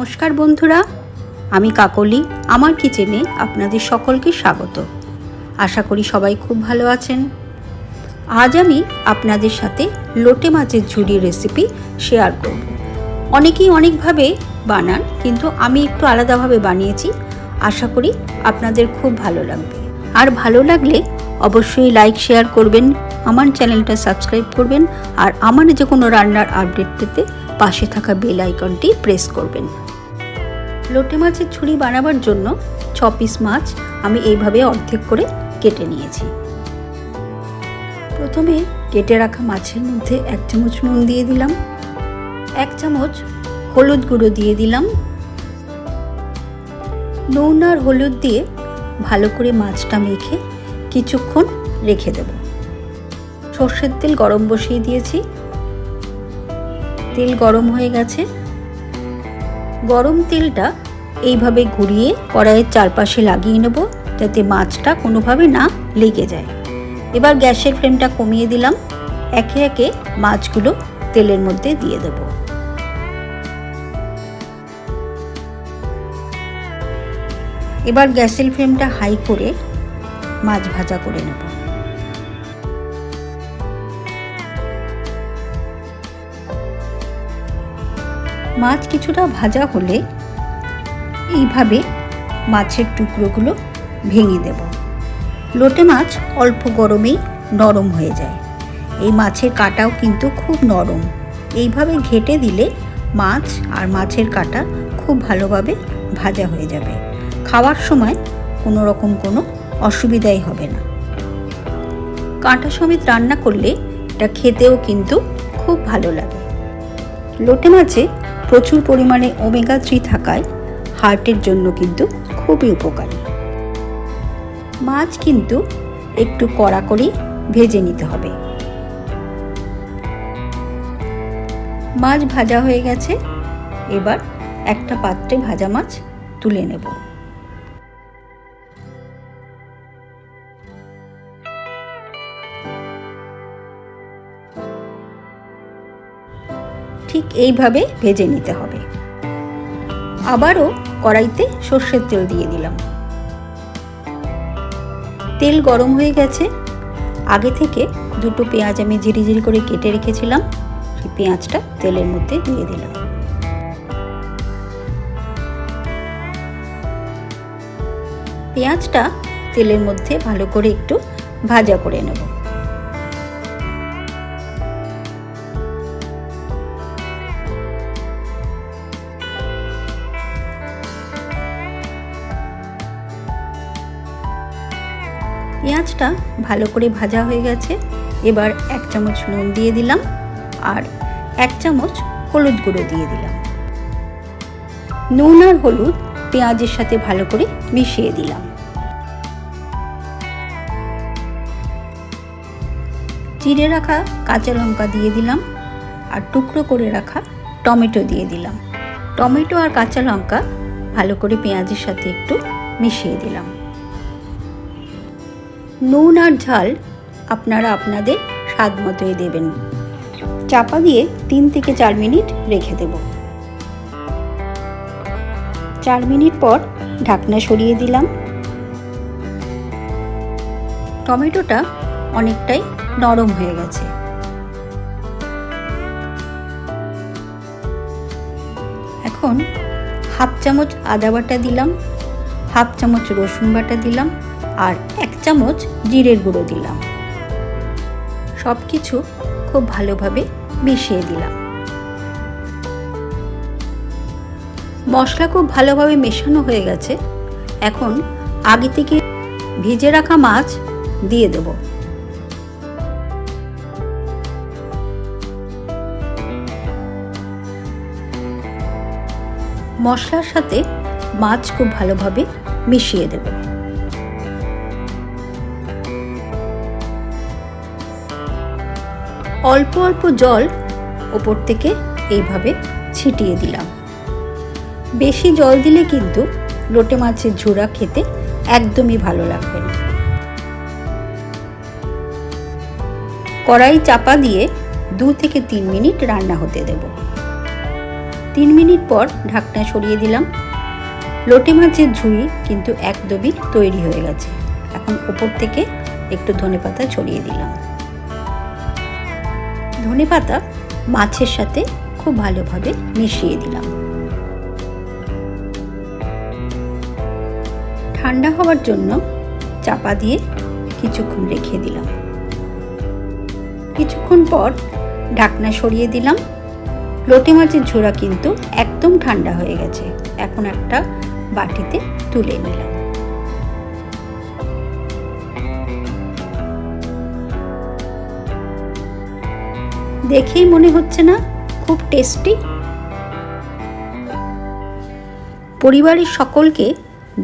নমস্কার বন্ধুরা, আমি কাকলি। আমার কিচেনে আপনাদের সকলকে স্বাগত। আশা করি সবাই খুব ভালো আছেন। আজ আমি আপনাদের সাথে লোটে মাছের ঝুড়ি রেসিপি শেয়ার করব। অনেকেই অনেকভাবে বানান, কিন্তু আমি একটু আলাদাভাবে বানিয়েছি। আশা করি আপনাদের খুব ভালো লাগবে। আর ভালো লাগলে অবশ্যই লাইক শেয়ার করবেন, আমার চ্যানেলটা সাবস্ক্রাইব করবেন, আর আমার যে কোনো রান্নার আপডেট পেতে পাশে থাকা বেল আইকনটি প্রেস করবেন। লোটে মাছের ঝুড়ি বানাবার জন্য 6 পিস মাছ আমি এইভাবে অর্ধেক করে কেটে নিয়েছি। প্রথমে কেটে রাখা মাছের মধ্যে 1 চামচ নুন দিয়ে দিলাম, 1 চামচ হলুদ গুঁড়ো দিয়ে দিলাম। নুন আর হলুদ দিয়ে ভালো করে মাছটা মেখে কিছুক্ষণ রেখে দেব। সর্ষের তেল গরম বসিয়ে দিয়েছি। তেল গরম হয়ে গেছে। গরম তেলটা এইভাবে ঘুরিয়ে কড়াইয়ের চারপাশে লাগিয়ে নেব, যাতে মাছটা কোনোভাবে না লেগে যায়। এবার গ্যাসের ফ্লেমটা কমিয়ে দিলাম। একে একে মাছগুলো তেলের মধ্যে দিয়ে দেব। এবার গ্যাসের ফ্লেমটা হাই করে মাছ ভাজা করে নেব। মাছ কিছুটা ভাজা হলে এইভাবে মাছের টুকরোগুলো ভেঙে দেব। লোটে মাছ অল্প গরমেই নরম হয়ে যায়। এই মাছের কাঁটাও কিন্তু খুব নরম। এইভাবে ঘেঁটে দিলে মাছ আর মাছের কাঁটা খুব ভালোভাবে ভাজা হয়ে যাবে। খাওয়ার সময় কোনো রকম কোনো অসুবিধাই হবে না। কাঁটা সমেত রান্না করলে এটা খেতেও কিন্তু খুব ভালো লাগে। লোটে মাছে প্রচুর পরিমাণে ওমেগা 3 থাকায় হার্টের জন্য কিন্তু খুবই উপকারী। মাছ কিন্তু একটু কড়া করে ভেজে নিতে হবে। মাছ ভাজা হয়ে গেছে। এবার একটা পাত্রে ভাজা মাছ তুলে নেব। ঠিক এইভাবে ভেজে নিতে হবে। আবারও কড়াইতে সর্ষের তেল দিয়ে দিলাম। তেল গরম হয়ে গেছে। আগে থেকে 2টো পেঁয়াজ আমি ঝিরিঝিরি করে কেটে রেখেছিলাম, সেই পেঁয়াজটা তেলের মধ্যে দিয়ে দিলাম। পেঁয়াজটা তেলের মধ্যে ভালো করে একটু ভাজা করে নেব। পেঁয়াজটা ভালো করে ভাজা হয়ে গেছে। এবার 1 চামচ নুন দিয়ে দিলাম আর 1 চামচ হলুদ গুঁড়ো দিয়ে দিলাম। নুন আর হলুদ পেঁয়াজের সাথে ভালো করে মিশিয়ে দিলাম। চিড়ে রাখা কাঁচা লঙ্কা দিয়ে দিলাম আর টুকরো করে রাখা টমেটো দিয়ে দিলাম। টমেটো আর কাঁচা লঙ্কা ভালো করে পেঁয়াজের সাথে একটু মিশিয়ে দিলাম। নুন আর ঝাল আপনারা আপনাদের স্বাদ মতোই দেবেন। চাপা দিয়ে 3 থেকে 4 মিনিট রেখে দেব। 4 মিনিট পর ঢাকনা সরিয়ে দিলাম। টমেটোটা অনেকটাই নরম হয়ে গেছে। এখন 1/2 চামচ আদা বাটা দিলাম, 1/2 চামচ রসুন বাটা দিলাম আর 1 চামচ জিরের গুঁড়ো দিলাম। সব কিছু খুব ভালোভাবে মিশিয়ে দিলাম। মশলা খুব ভালোভাবে মেশানো হয়ে গেছে। এখন আগে থেকে ভেজে রাখা মাছ দিয়ে দেব। মশলার সাথে মাছ খুব ভালোভাবে মিশিয়ে দেব। অল্প অল্প জল ওপর থেকে এইভাবে ছিটিয়ে দিলাম। বেশি জল দিলে কিন্তু লোটে মাছের ঝুড়া খেতে একদমই ভালো লাগবে না। কড়াই চাপা দিয়ে 2 থেকে 3 মিনিট রান্না হতে দেব। 3 মিনিট পর ঢাকনা সরিয়ে দিলাম। লোটে মাছের ঝুড়ি কিন্তু একদমই তৈরি হয়ে গেছে। এখন উপর থেকে একটু ধনেপাতা ছড়িয়ে দিলাম। ধনেপাতা মাছের সাথে খুব ভালোভাবে মিশিয়ে দিলাম। ঠান্ডা হওয়ার জন্য চাপা দিয়ে কিছুক্ষণ রেখে দিলাম। কিছুক্ষণ পর ঢাকনা সরিয়ে দিলাম। লোটে মাছের ঝোড়া কিন্তু একদম ঠান্ডা হয়ে গেছে। এখন একটা বাটিতে তুলে নিলাম। দেখেই মনে হচ্ছে না খুব টেস্টি? পরিবারের সকলকে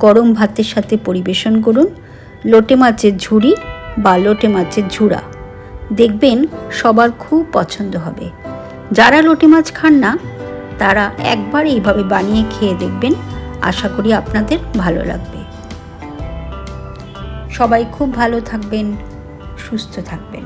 গরম ভাতের সাথে পরিবেশন করুন লোটে মাছের ঝুড়ি বা লোটে মাছের ঝুড়া। দেখবেন সবার খুব পছন্দ হবে। যারা লোটে মাছ খান না তারা একবার এইভাবে বানিয়ে খেয়ে দেখবেন। আশা করি আপনাদের ভালো লাগবে। সবাই খুব ভালো থাকবেন, সুস্থ থাকবেন।